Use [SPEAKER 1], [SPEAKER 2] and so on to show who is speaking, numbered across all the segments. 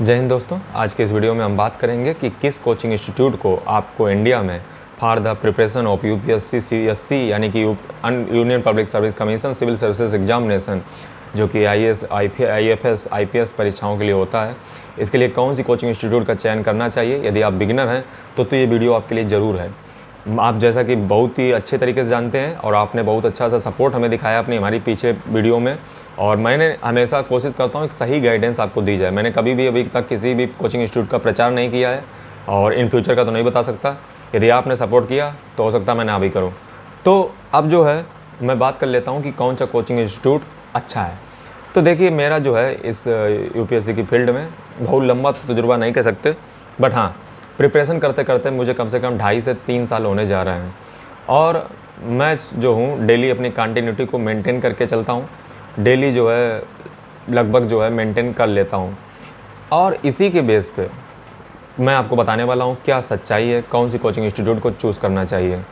[SPEAKER 1] जय हिंद दोस्तों। आज के इस वीडियो में हम बात करेंगे कि किस कोचिंग इंस्टीट्यूट को आपको इंडिया में for the preparation of UPSC CSC यानी कि Union Public Service Commission Civil Services Examination जो कि आईएएस आईएफएस आईपीएस परीक्षाओं के लिए होता है, इसके लिए कौन सी कोचिंग इंस्टीट्यूट का चयन करना चाहिए। यदि आप बिगिनर हैं तो ये वीडियो आपके लिए ज़रूर है। आप जैसा कि बहुत ही अच्छे तरीके से जानते हैं और आपने बहुत अच्छा सा सपोर्ट हमें दिखाया अपनी हमारी पीछे वीडियो में, और मैंने हमेशा कोशिश करता हूँ एक सही गाइडेंस आपको दी जाए। मैंने कभी भी अभी तक किसी भी कोचिंग इंस्टीट्यूट का प्रचार नहीं किया है और इन फ्यूचर का तो नहीं बता सकता। यदि आपने सपोर्ट किया तो हो सकता है मैं ना भी करूँ। तो अब जो है मैं बात कर लेता हूँ कि कौन सा कोचिंग इंस्टीट्यूट अच्छा है। तो देखिए, मेरा जो है इस यूपीएससी की फील्ड में बहुत लंबा तजुर्बा नहीं कह सकते, बट हाँ, प्रिपरेशन करते करते मुझे कम से कम 2.5 से 3 साल होने जा रहे हैं और मैं जो हूँ डेली अपनी कंटिन्यूटी को मेंटेन करके चलता हूँ। डेली जो है लगभग जो है मेंटेन कर लेता हूँ और इसी के बेस पे मैं आपको बताने वाला हूँ क्या सच्चाई है, कौन सी कोचिंग इंस्टीट्यूट को चूज़ करना चाहिए।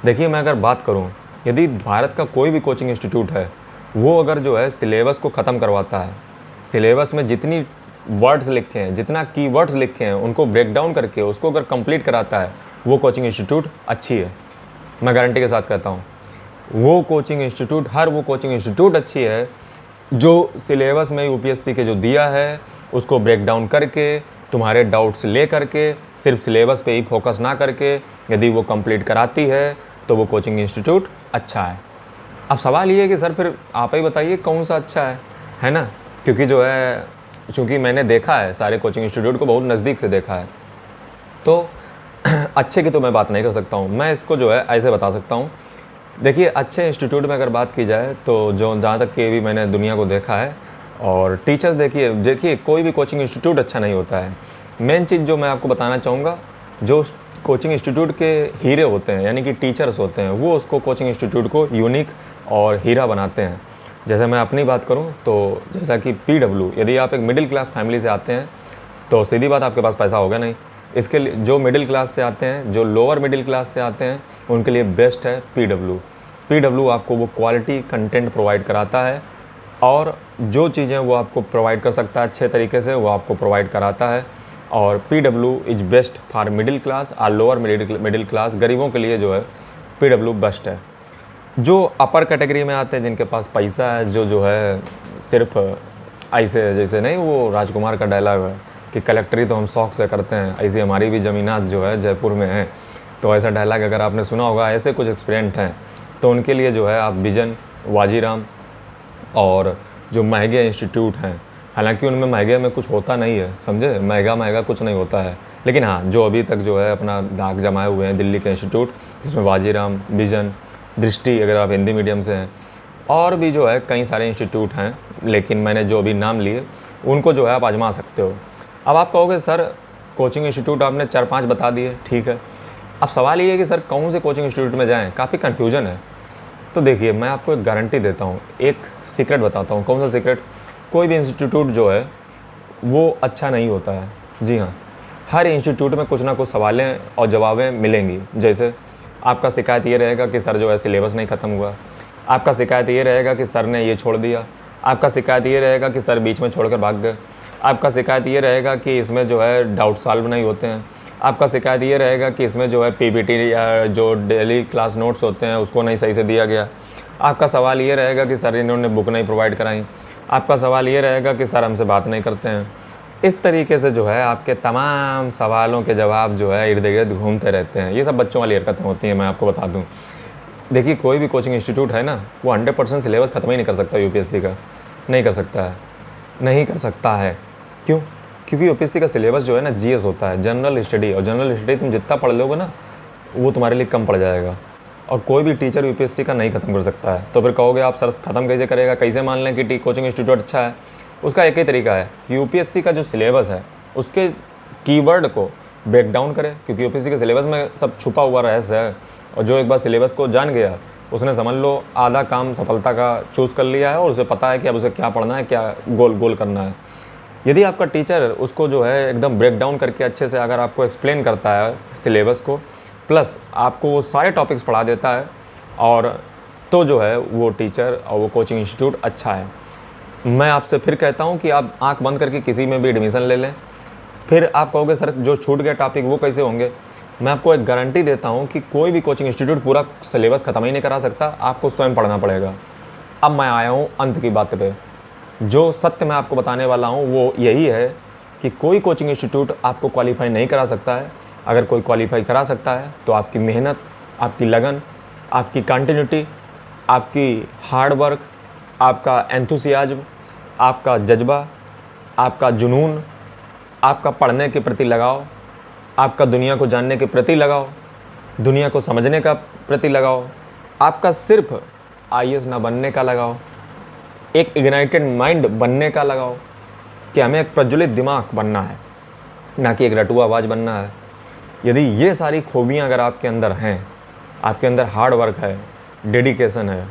[SPEAKER 1] देखिए, मैं अगर बात करूँ, यदि भारत का कोई भी कोचिंग इंस्टीट्यूट है वो अगर जो है सिलेबस को ख़त्म करवाता है, सिलेबस में जितनी वर्ड्स लिखे हैं, जितना कीवर्ड्स लिखे हैं, उनको ब्रेक डाउन करके उसको अगर कंप्लीट कराता है, वो कोचिंग इंस्टीट्यूट अच्छी है। मैं गारंटी के साथ कहता हूँ वो कोचिंग इंस्टीट्यूट अच्छी है जो सिलेबस में यूपीएससी के जो दिया है उसको ब्रेक डाउन करके, तुम्हारे डाउट्स ले करके, सिर्फ सिलेबस पे ही फोकस ना करके यदि वो कंप्लीट कराती है तो वो कोचिंग इंस्टीट्यूट अच्छा है। अब सवाल ये है कि सर फिर आप ही बताइए कौन सा अच्छा है ना, क्योंकि जो है चूँकि मैंने देखा है सारे कोचिंग इंस्टीट्यूट को बहुत नज़दीक से देखा है, तो अच्छे की तो मैं बात नहीं कर सकता हूँ। मैं इसको जो है ऐसे बता सकता हूँ। देखिए, अच्छे इंस्टीट्यूट में अगर बात की जाए तो जहाँ तक कि भी मैंने दुनिया को देखा है और टीचर्स, देखिए कोई भी कोचिंग इंस्टीट्यूट अच्छा नहीं होता है। मेन चीज़ जो मैं आपको बताना चाहूँगा, जो कोचिंग इंस्टीट्यूट के हीरे होते हैं यानी कि टीचर्स होते हैं, वो उसको कोचिंग इंस्टीट्यूट को यूनिक और हीरा बनाते हैं। जैसे मैं अपनी बात करूं तो जैसा कि पीडब्ल्यू, यदि आप एक मिडिल क्लास फैमिली से आते हैं तो सीधी बात आपके पास पैसा होगा नहीं। इसके लिए जो मिडिल क्लास से आते हैं, जो लोअर मिडिल क्लास से आते हैं, उनके लिए बेस्ट है पीडब्ल्यू आपको वो क्वालिटी कंटेंट प्रोवाइड कराता है और जो चीज़ें वो आपको प्रोवाइड कर सकता है अच्छे तरीके से वो आपको प्रोवाइड कराता है। और PW is best for middle class और लोअर मिडिल क्लास, गरीबों के लिए जो है पीडब्ल्यू बेस्ट है। जो अपर कैटेगरी में आते हैं, जिनके पास पैसा है, जो है सिर्फ ऐसे जैसे नहीं, वो राजकुमार का डायलॉग है कि कलेक्टरी तो हम शौक से करते हैं, ऐसी हमारी भी ज़मीनात जो है जयपुर में है। तो ऐसा डायलॉग अगर आपने सुना होगा, ऐसे कुछ एक्सपीरियंट हैं, तो उनके लिए जो है आप विजन, वाजीराम और जो महंगे इंस्टीट्यूट हैं, हालांकि उनमें महंगे में कुछ होता नहीं है, समझे, महंगा कुछ नहीं होता है, लेकिन हाँ जो अभी तक जो है अपना दाग जमाए हुए हैं दिल्ली के इंस्टीट्यूट, जिसमें वाजीराम, विजन, दृष्टि अगर आप हिंदी मीडियम से हैं, और भी जो है कई सारे इंस्टीट्यूट हैं, लेकिन मैंने जो अभी नाम लिए उनको जो है आप आजमा सकते हो। अब आप कहोगे सर कोचिंग इंस्टीट्यूट आपने 4-5 बता दिए, ठीक है, अब सवाल ये है कि सर कौन से कोचिंग इंस्टीट्यूट में जाएँ, काफ़ी कन्फ्यूजन है। तो देखिए, मैं आपको एक गारंटी देता हूँ, एक सीक्रेट बताता हूँ। कौन सा सीक्रेट? कोई भी इंस्टीट्यूट जो है वो अच्छा नहीं होता है। जी हाँ, हर इंस्टीट्यूट में कुछ ना कुछ सवालें और जवाबें मिलेंगी। जैसे आपका शिकायत ये रहेगा कि सर जो है सिलेबस नहीं ख़त्म हुआ, आपका शिकायत ये रहेगा कि सर ने ये छोड़ दिया, आपका शिकायत ये रहेगा कि सर बीच में छोड़कर भाग गए, आपका शिकायत ये रहेगा कि इसमें जो है डाउट सॉल्व नहीं होते हैं, आपका शिकायत ये रहेगा कि इसमें जो है पीपीटी या जो डेली क्लास नोट्स होते हैं उसको नहीं सही से दिया गया, आपका सवाल ये रहेगा कि सर इन्होंने बुक नहीं प्रोवाइड कराई, आपका सवाल ये रहेगा कि सर हमसे बात नहीं करते हैं। इस तरीके से जो है आपके तमाम सवालों के जवाब जो है इर्द गिर्द घूमते रहते हैं। ये सब बच्चों वाली हरकतें होती हैं, मैं आपको बता दूं। देखिए, कोई भी कोचिंग इंस्टीट्यूट है ना, वो 100% सिलेबस ख़त्म ही नहीं कर सकता यूपीएससी का, नहीं कर सकता है, नहीं कर सकता है। क्यों? क्योंकि यूपीएससी का सिलेबस जो है ना जीएस होता है, जनरल स्टडी, और जनरल स्टडी तुम जितना पढ़ लोगे ना वो तुम्हारे लिए कम पड़ जाएगा, और कोई भी टीचर यूपीएससी का नहीं ख़त्म कर सकता है। तो फिर कहोगे आप सर ख़त्म कैसे करेगा, कैसे मान लें कि कोचिंग इंस्टीट्यूट अच्छा है? उसका एक ही तरीका है कि यूपीएससी का जो सिलेबस है उसके कीवर्ड को ब्रेक डाउन करें, क्योंकि यूपीएससी के सिलेबस में सब छुपा हुआ रहस्य है, और जो एक बार सिलेबस को जान गया उसने समझ लो आधा काम सफलता का चूज़ कर लिया है और उसे पता है कि अब उसे क्या पढ़ना है, क्या गोल करना है। यदि आपका टीचर उसको जो है एकदम ब्रेक डाउन करके अच्छे से अगर आपको एक्सप्लेन करता है सिलेबस को, प्लस आपको वो सारे टॉपिक्स पढ़ा देता है, और तो जो है वो टीचर और वो कोचिंग इंस्टीट्यूट अच्छा है। मैं आपसे फिर कहता हूँ कि आप आंख बंद करके किसी में भी एडमिशन ले लें, फिर आप कहोगे सर जो छूट गया टॉपिक वो कैसे होंगे। मैं आपको एक गारंटी देता हूँ कि कोई भी कोचिंग इंस्टीट्यूट पूरा सिलेबस ख़त्म ही नहीं करा सकता, आपको स्वयं पढ़ना पड़ेगा। अब मैं आया हूँ अंत की बात पे। जो सत्य मैं आपको बताने वाला हूँ वो यही है कि कोई कोचिंग इंस्टीट्यूट आपको क्वालिफाई नहीं करा सकता है। अगर कोई क्वालिफाई करा सकता है तो आपकी मेहनत, आपकी लगन, आपकी कंटिन्यूटी, आपकी हार्ड वर्क, आपका एंथुसियाज्म, आपका जज्बा, आपका जुनून, आपका पढ़ने के प्रति लगाव, आपका दुनिया को जानने के प्रति लगाव, दुनिया को समझने का प्रति लगाव, आपका सिर्फ आईएएस ना बनने का लगाव, एक इग्नाइटेड माइंड बनने का लगाव कि हमें एक प्रज्वलित दिमाग बनना है, ना कि एक रटुआ आवाज़ बनना है। यदि ये सारी खूबियाँ अगर आपके अंदर हैं, आपके अंदर हार्ड वर्क है, डेडिकेशन है,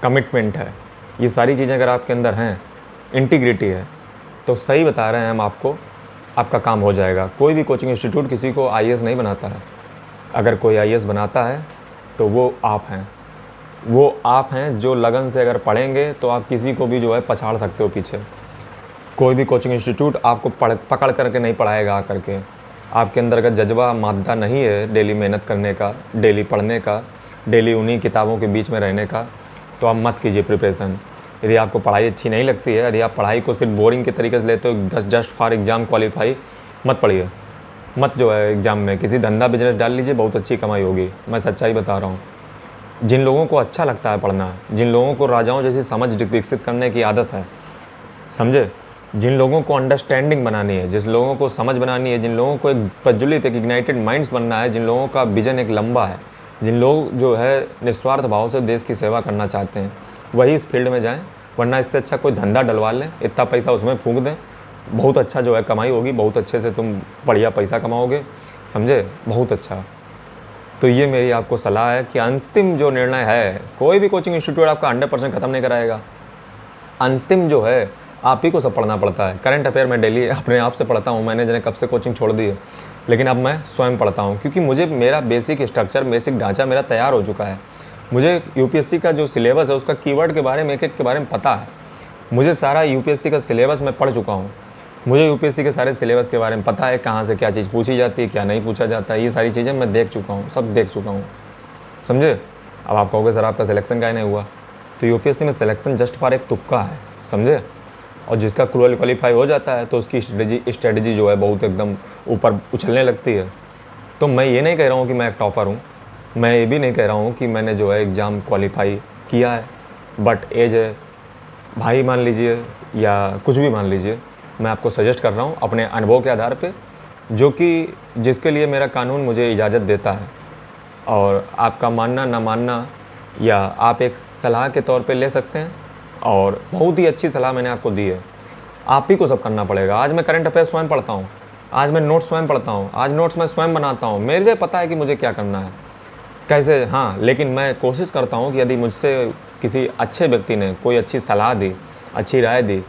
[SPEAKER 1] कमिटमेंट है, ये सारी चीज़ें अगर आपके अंदर हैं, इंटीग्रिटी है, तो सही बता रहे हैं हम आपको, आपका काम हो जाएगा। कोई भी कोचिंग इंस्टीट्यूट किसी को आईएएस नहीं बनाता है। अगर कोई आईएएस बनाता है तो वो आप हैं। वो आप हैं जो लगन से अगर पढ़ेंगे तो आप किसी को भी जो है पछाड़ सकते हो पीछे। कोई भी कोचिंग इंस्टीट्यूट आपको पकड़ करके नहीं पढ़ाएगा आकर के। आपके अंदर का जज्बा मादा नहीं है डेली मेहनत करने का, डेली पढ़ने का, डेली उन्हीं किताबों के बीच में रहने का, तो आप मत कीजिए प्रिपरेशन। यदि आपको पढ़ाई अच्छी नहीं लगती है, यदि आप पढ़ाई को सिर्फ बोरिंग के तरीके से लेते हो, जस्ट फॉर एग्ज़ाम क्वालिफाई, मत पढ़िए। मत जो है एग्ज़ाम में किसी धंधा बिजनेस डाल लीजिए, बहुत अच्छी कमाई होगी। मैं सच्चाई बता रहा हूँ। जिन लोगों को अच्छा लगता है पढ़ना, जिन लोगों को राजाओं जैसी समझ विकसित करने की आदत है, समझे, जिन लोगों को अंडरस्टैंडिंग बनानी है, जिस लोगों को समझ बनानी है, जिन लोगों को एक प्रज्वलित, एक इग्नाइटेड माइंड्स बनना है, जिन लोगों का विजन एक लंबा है, जिन लोग जो है निस्वार्थ भाव से देश की सेवा करना चाहते हैं, वही इस फील्ड में जाएं। वरना इससे अच्छा कोई धंधा डलवा लें, इतना पैसा उसमें फूंक दें, बहुत अच्छा जो है कमाई होगी, बहुत अच्छे से तुम बढ़िया पैसा कमाओगे, समझे, बहुत अच्छा। तो ये मेरी आपको सलाह है कि अंतिम जो निर्णय है, कोई भी कोचिंग इंस्टीट्यूट आपका 100% ख़त्म नहीं कराएगा। अंतिम जो है आप ही को सब पढ़ना पड़ता है। करंट अफेयर मैं डेली अपने आप से पढ़ता हूँ। मैंने कब से कोचिंग छोड़ दी है, लेकिन अब मैं स्वयं पढ़ता हूँ, क्योंकि मुझे मेरा बेसिक स्ट्रक्चर, बेसिक ढांचा मेरा तैयार हो चुका है। मुझे यूपीएससी का जो सिलेबस है उसका कीवर्ड के बारे में, एक के बारे में पता है। मुझे सारा यूपीएससी का सिलेबस मैं पढ़ चुका हूँ। मुझे यूपीएससी के सारे सिलेबस के बारे में पता है, कहाँ से क्या चीज़ पूछी जाती है, क्या नहीं पूछा जाता है। ये सारी चीज़ें मैं देख चुका हूँ, सब देख चुका हूँ, समझे। अब आप कहोगे सर आपका सिलेक्शन काहे नहीं हुआ, तो यूपीएससी में सिलेक्शन जस्ट फॉर एक तुक्का है, समझे। और जिसका क्वालिफाई हो जाता है तो उसकी स्ट्रेटजी जो है बहुत एकदम ऊपर उछलने लगती है। तो मैं ये नहीं कह रहा हूँ कि मैं एक टॉपर हूँ, मैं ये भी नहीं कह रहा हूँ कि मैंने जो है एग्ज़ाम क्वालिफाई किया है, बट एज है भाई मान लीजिए या कुछ भी मान लीजिए, मैं आपको सजेस्ट कर रहा हूँ अपने अनुभव के आधार पे, जो कि जिसके लिए मेरा कानून मुझे इजाज़त देता है। और आपका मानना ना मानना या आप एक सलाह के तौर पे ले सकते हैं, और बहुत ही अच्छी सलाह मैंने आपको दी है। आप ही को सब करना पड़ेगा। आज मैं करंट अफेयर स्वयं पढ़ता हूँ, आज मैं नोट्स स्वयं पढ़ता हूँ, आज नोट्स मैं स्वयं बनाता हूँ। मुझे पता है कि मुझे क्या करना है, कैसे, हाँ, लेकिन मैं कोशिश करता हूँ कि यदि मुझसे किसी अच्छे व्यक्ति ने कोई अच्छी सलाह दी, अच्छी राय दी,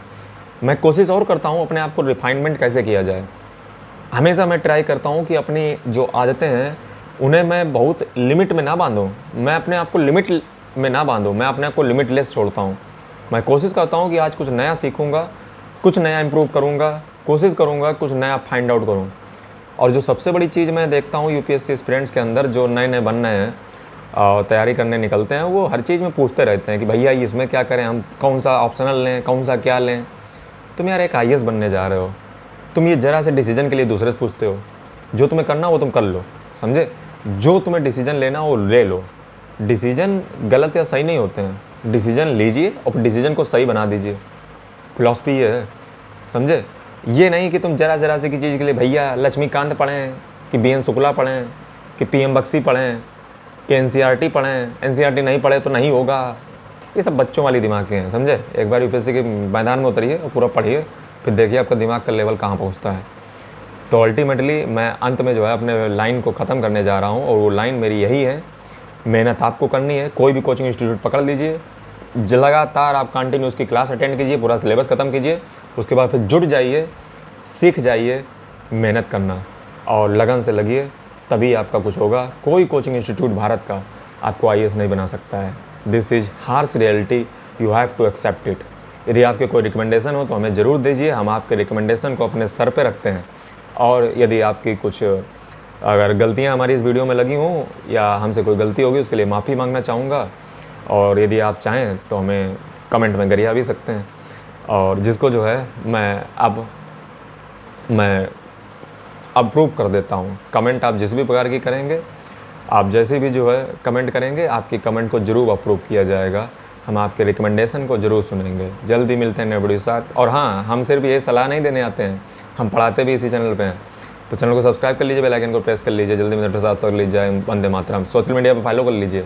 [SPEAKER 1] मैं कोशिश और करता हूँ अपने आप को रिफाइनमेंट कैसे किया जाए। हमेशा मैं ट्राई करता हूँ कि अपनी जो आदतें हैं उन्हें मैं बहुत लिमिट में ना बांधूँ, मैं अपने आप को लिमिट में ना बांधूँ, मैं अपने आप को लिमिटलेस छोड़ता हूँ। मैं कोशिश करता हूँ कि आज कुछ नया सीखूँगा, कुछ नया इम्प्रूव करूँगा, कोशिश करूँगा कुछ नया फाइंड आउट करूँ। और जो सबसे बड़ी चीज़ मैं देखता हूँ यूपीएससी एस्पिरेंट्स के अंदर, जो नए नए बन रहे हैं और तैयारी करने निकलते हैं, वो हर चीज़ में पूछते रहते हैं कि भैया इसमें क्या करें, हम कौन सा ऑप्शनल लें, कौन सा क्या लें। तुम यार एक आईएएस बनने जा रहे हो, तुम ये ज़रा से डिसीजन के लिए दूसरे से पूछते हो। जो तुम्हें करना वो तुम कर लो, समझे। जो तुम्हें डिसीजन लेना वो ले लो। डिसीजन गलत या सही नहीं होते हैं, डिसीजन लीजिए और डिसीजन को सही बना दीजिए। फिलॉसफी ये है, समझे। ये नहीं कि तुम जरा जरा से की चीज़ के लिए भैया लक्ष्मीकांत पढ़ें, कि बीएन शुक्ला पढ़ें, कि पीएम बख्शी पढ़ें, कि एनसीईआरटी पढ़ें, एनसीईआरटी नहीं पढ़े तो नहीं होगा। ये सब बच्चों वाली दिमाग के हैं, समझे। एक बार यूपीएससी के मैदान में उतरिए और पूरा पढ़िए, फिर देखिए आपका दिमाग का लेवल कहाँ पहुँचता है। तो अल्टीमेटली मैं अंत में जो है अपने लाइन को ख़त्म करने जा रहा हूँ, और वो लाइन मेरी यही है, मेहनत आपको करनी है। कोई भी कोचिंग इंस्टीट्यूट पकड़ लीजिए, लगातार आप कंटिन्यू उसकी क्लास अटेंड कीजिए, पूरा सिलेबस ख़त्म कीजिए, उसके बाद फिर जुट जाइए, सीख जाइए, मेहनत करना और लगन से लगिए, तभी आपका कुछ होगा। कोई कोचिंग इंस्टीट्यूट भारत का आपको आईएएस नहीं बना सकता है। This is harsh reality, you have to accept it. यदि आपके कोई रिकमेंडेशन हो तो हमें ज़रूर दीजिए, हम आपके रिकमेंडेशन को अपने सर पे रखते हैं। और यदि आपकी कुछ अगर गलतियां हमारी इस वीडियो में लगी हों या हमसे कोई गलती होगी उसके लिए माफ़ी मांगना चाहूँगा। और यदि आप चाहें तो हमें कमेंट में गरिया भी सकते हैं। और जिसको जो है मैं अप्रूव कर देता हूँ। कमेंट आप जिस भी प्रकार की करेंगे, आप जैसे भी जो है कमेंट करेंगे, आपकी कमेंट को ज़रूर अप्रूव किया जाएगा। हम आपके रिकमेंडेशन को ज़रूर सुनेंगे। जल्दी मिलते हैं नए वीडियो के साथ। और हाँ, हम सिर्फ ये सलाह नहीं देने आते हैं, हम पढ़ाते भी इसी चैनल पे हैं। तो चैनल को सब्सक्राइब कर लीजिए, बेल आइकन को प्रेस कर लीजिए, जल्दी मेरे साथ कर लीजिए। वंदे मातरम। सोशल मीडिया पर फॉलो कर लीजिए।